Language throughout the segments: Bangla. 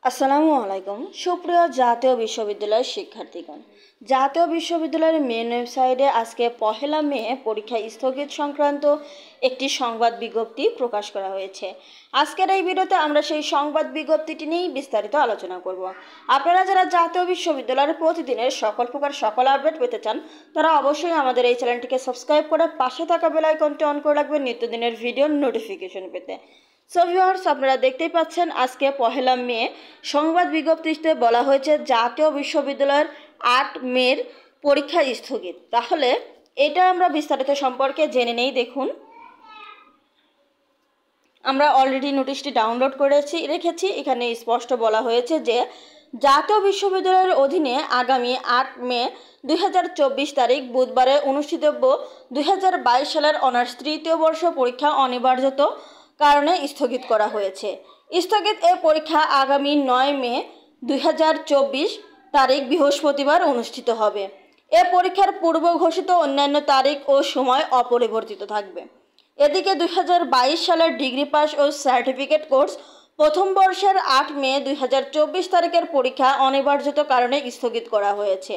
আসসালামু আলাইকুম সুপ্রিয় জাতীয় বিশ্ববিদ্যালয়ের শিক্ষার্থীগণ। জাতীয় বিশ্ববিদ্যালয়ের মেন ওয়েবসাইটে আজকে 1 মে পরীক্ষা স্থগিত সংক্রান্ত একটি সংবাদ বিজ্ঞপ্তি প্রকাশ করা হয়েছে। আজকের এই ভিডিওতে আমরা সেই সংবাদ বিজ্ঞপ্তিটি নিয়েই বিস্তারিত আলোচনা করব। আপনারা যারা জাতীয় বিশ্ববিদ্যালয়ের প্রতিদিনের সকল আপডেট পেতে চান তারা অবশ্যই আমাদের এই চ্যানেলটিকে সাবস্ক্রাইব করে পাশে থাকা বেল আইকনটি অন করে রাখবেন নিত্যদিনের ভিডিওর নোটিফিকেশন পেতে। সো ভিউয়ার্স, আপনারা দেখতেই পাচ্ছেন আজকে 1 মে সংবাদ বিজ্ঞপ্তিতে বলা হয়েছে জাতীয় বিশ্ববিদ্যালয়ের 8 মের পরীক্ষা স্থগিত। তাহলে এটা আমরা বিস্তারিত সম্পর্কে জেনে নেই। দেখুন, আমরা অলরেডি নোটিশটি ডাউনলোড রেখেছি। এখানে স্পষ্ট বলা হয়েছে যে জাতীয় বিশ্ববিদ্যালয়ের অধীনে আগামী 8 মে 2024 তারিখ বুধবারে অনুষ্ঠিতব্য 2022 সালের অনার্স তৃতীয় বর্ষ পরীক্ষা অনিবার্যত কারণে স্থগিত করা হয়েছে। স্থগিত এ পরীক্ষা আগামী 9 মে 2024 তারিখ বৃহস্পতিবার অনুষ্ঠিত হবে। এ পরীক্ষার পূর্ব ঘোষিত অন্যান্য তারিখ ও সময় অপরিবর্তিত থাকবে। এদিকে 2022 সালের ডিগ্রি পাস ও সার্টিফিকেট কোর্স প্রথম বর্ষের 8 মে 2024 তারিখের পরীক্ষা অনিবার্যত কারণে স্থগিত করা হয়েছে।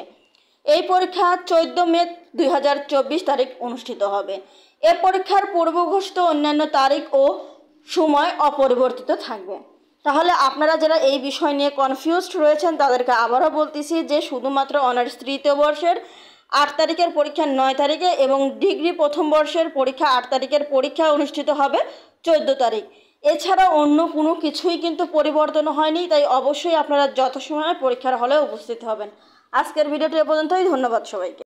এই পরীক্ষা 14 মে 2024 তারিখ অনুষ্ঠিত হবে। এ পরীক্ষার পূর্ব ঘোষিত অন্যান্য তারিখ ও সময় অপরিবর্তিত থাকবে। তাহলে আপনারা যারা এই বিষয় নিয়ে কনফিউজড রয়েছেন তাদেরকে আবারও বলতেছি যে শুধুমাত্র অনার্স তৃতীয় বর্ষের 8 তারিখের পরীক্ষা 9 তারিখে এবং ডিগ্রি প্রথম বর্ষের পরীক্ষা 8 তারিখের পরীক্ষা অনুষ্ঠিত হবে 14 তারিখ। এছাড়া অন্য কোনো কিছুই কিন্তু পরিবর্তন হয়নি। তাই অবশ্যই আপনারা যথাসময়ে পরীক্ষার হলে উপস্থিত হবেন। আজকের ভিডিওটি এ পর্যন্তই। ধন্যবাদ সবাইকে।